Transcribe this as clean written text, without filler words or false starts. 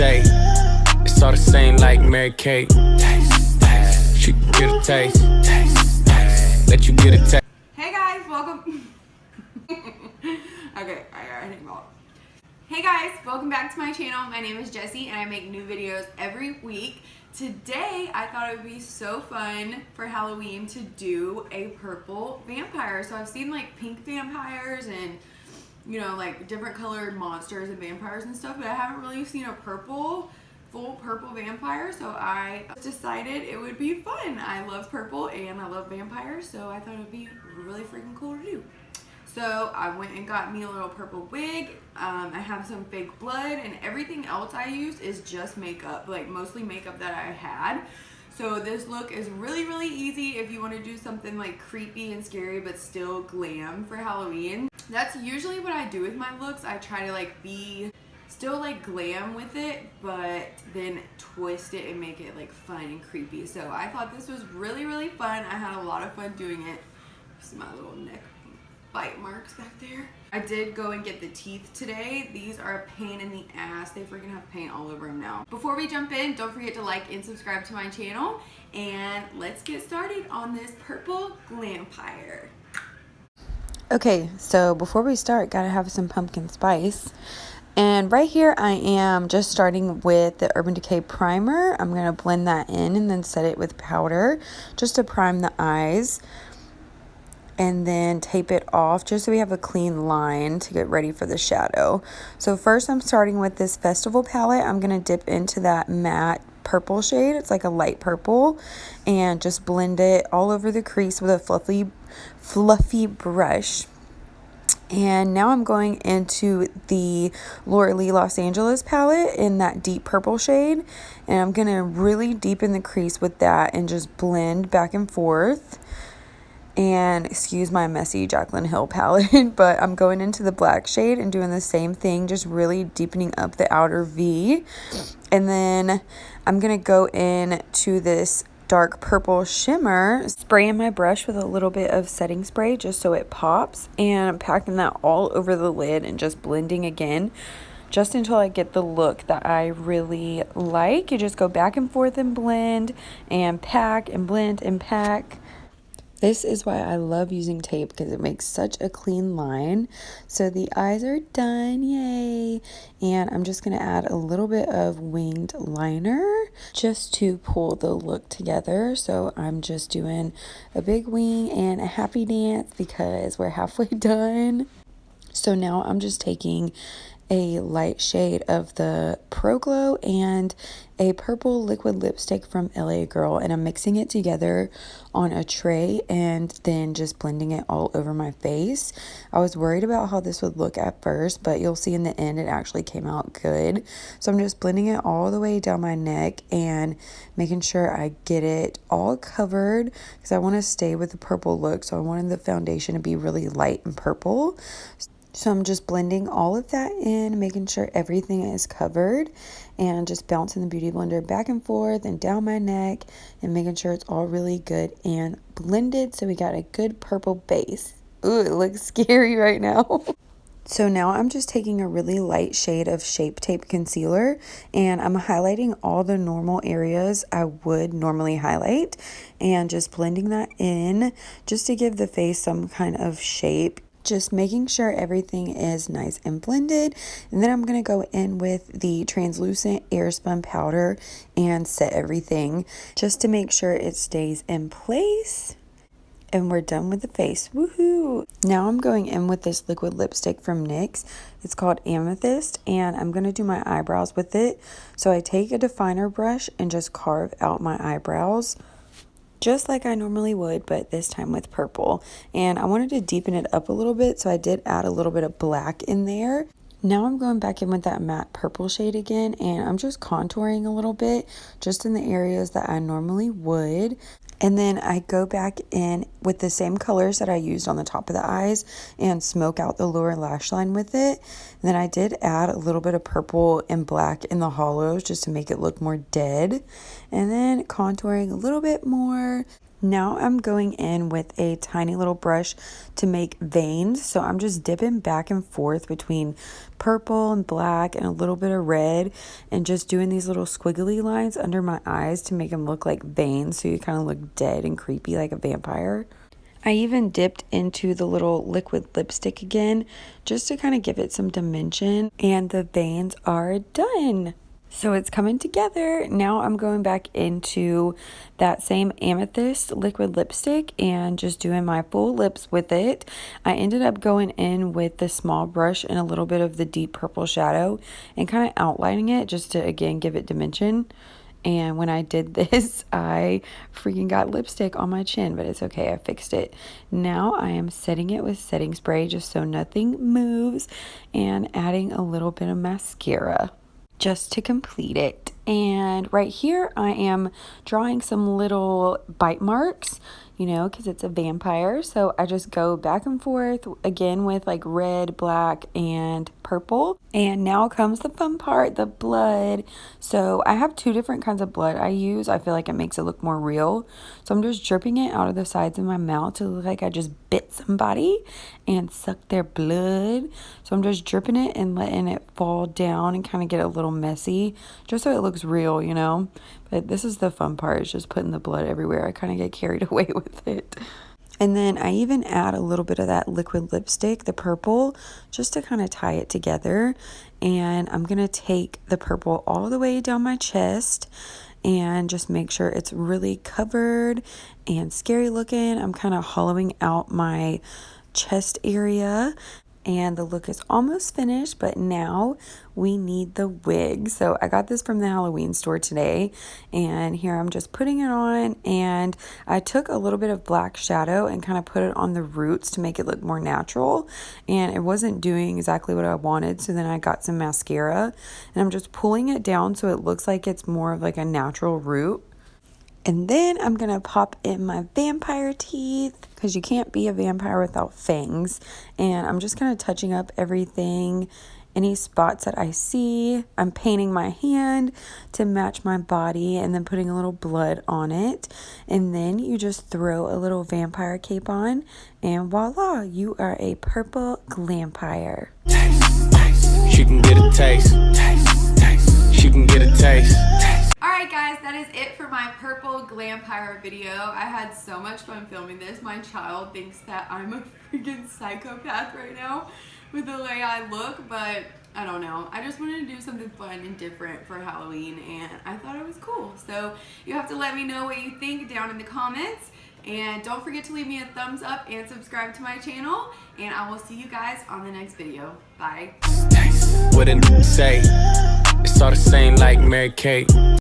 say. It's all the same like Mary Kate. Taste, taste. She can get a taste. Taste, taste. Let you get a taste. Hey guys, welcome. Okay, I think about. Hey guys, welcome back to my channel. My name is Jessie and I make new videos every week. Today, I thought it would be so fun for Halloween to do a purple vampire. So I've seen like pink vampires and, you know, like different colored monsters and vampires and stuff, but I haven't really seen a full purple vampire. So I decided it would be fun. I love purple and I love vampires, so I thought it would be really freaking cool to do. So I went and got me a little purple wig. I have some fake blood, and everything else I use is just makeup, like mostly makeup that I had. So this look is really, really easy if you want to do something like creepy and scary but still glam for Halloween. That's usually what I do with my looks. I try to like be still like glam with it, but then twist it and make it like fun and creepy. So I thought this was really, really fun. I had a lot of fun doing it. See my little neck bite marks back there. I did go and get the teeth today. These are a pain in the ass. They freaking have paint all over them now. Before we jump in, don't forget to like and subscribe to my channel, and let's get started on this purple glampire. Okay, so before we start, gotta have some pumpkin spice. And right here I am just starting with the Urban Decay primer. I'm gonna blend that in and then set it with powder just to prime the eyes. And then tape it off just so we have a clean line to get ready for the shadow. So first I'm starting with this Festival palette. I'm going to dip into that matte purple shade. It's like a light purple, and just blend it all over the crease with a fluffy brush. And now I'm going into the Laura Lee Los Angeles palette in that deep purple shade. And I'm going to really deepen the crease with that and just blend back and forth. And excuse my messy Jaclyn Hill palette, but I'm going into the black shade and doing the same thing, just really deepening up the outer V. And then I'm going to go in to this dark purple shimmer, spraying my brush with a little bit of setting spray just so it pops, and I'm packing that all over the lid and just blending again just until I get the look that I really like. You just go back and forth and blend and pack and blend and pack. This is why I love using tape, because it makes such a clean line. So the eyes are done, yay! And I'm just going to add a little bit of winged liner just to pull the look together. So I'm just doing a big wing and a happy dance because we're halfway done. So now I'm just taking a light shade of the Pro Glow and a purple liquid lipstick from LA Girl, and I'm mixing it together on a tray and then just blending it all over my face. I was worried about how this would look at first, but you'll see in the end it actually came out good. So I'm just blending it all the way down my neck and making sure I get it all covered, because I want to stay with the purple look. So I wanted the foundation to be really light and purple. So I'm just blending all of that in, making sure everything is covered, and just bouncing the Beauty Blender back and forth and down my neck and making sure it's all really good and blended so we got a good purple base. Ooh, it looks scary right now. So now I'm just taking a really light shade of Shape Tape Concealer, and I'm highlighting all the normal areas I would normally highlight and just blending that in just to give the face some kind of shape. Just making sure everything is nice and blended. And then I'm going to go in with the translucent Airspun powder and set everything just to make sure it stays in place. And we're done with the face. Woohoo! Now I'm going in with this liquid lipstick from NYX. It's called Amethyst, and I'm going to do my eyebrows with it. So I take a definer brush and just carve out my eyebrows just like I normally would, but this time with purple. And I wanted to deepen it up a little bit, so I did add a little bit of black in there. Now I'm going back in with that matte purple shade again, and I'm just contouring a little bit just in the areas that I normally would. And then I go back in with the same colors that I used on the top of the eyes and smoke out the lower lash line with it. And then I did add a little bit of purple and black in the hollows just to make it look more dead. And then contouring a little bit more. Now I'm going in with a tiny little brush to make veins. So I'm just dipping back and forth between purple and black and a little bit of red and just doing these little squiggly lines under my eyes to make them look like veins, so you kind of look dead and creepy like a vampire. I even dipped into the little liquid lipstick again just to kind of give it some dimension, and the veins are done. So it's coming together. Now I'm going back into that same amethyst liquid lipstick and just doing my full lips with it. I ended up going in with the small brush and a little bit of the deep purple shadow and kind of outlining it just to, again, give it dimension. And when I did this, I freaking got lipstick on my chin, but it's okay, I fixed it. Now I am setting it with setting spray just so nothing moves, and adding a little bit of mascara just to complete it. And right here I am drawing some little bite marks, you know, because it's a vampire. So I just go back and forth again with like red, black, and purple. And now comes the fun part, the blood. So I have two different kinds of blood I use. I feel like it makes it look more real. So I'm just dripping it out of the sides of my mouth to look like I just bit somebody and sucked their blood. So I'm just dripping it and letting it fall down and kind of get a little messy just so it looks real, you know. But this is the fun part, is just putting the blood everywhere. I kind of get carried away with it. And then I even add a little bit of that liquid lipstick, the purple, just to kind of tie it together. And I'm going to take the purple all the way down my chest and just make sure it's really covered and scary looking. I'm kind of hollowing out my chest area. And the look is almost finished, but now we need the wig. So I got this from the Halloween store today, and here I'm just putting it on, and I took a little bit of black shadow and kind of put it on the roots to make it look more natural, and it wasn't doing exactly what I wanted. So then I got some mascara, and I'm just pulling it down so it looks like it's more of like a natural root. And then I'm going to pop in my vampire teeth, because you can't be a vampire without fangs. And I'm just kind of touching up everything, any spots that I see. I'm painting my hand to match my body and then putting a little blood on it. And then you just throw a little vampire cape on, and voila, you are a purple glampire. She can get a taste. She can get a taste. Alright guys, that is it for my purple glampire video. I had so much fun filming this. My child thinks that I'm a freaking psychopath right now with the way I look, but I don't know. I just wanted to do something fun and different for Halloween, and I thought it was cool. So you have to let me know what you think down in the comments. And don't forget to leave me a thumbs up and subscribe to my channel. And I will see you guys on the next video. Bye. What did say? It's all the same like Mary Kate.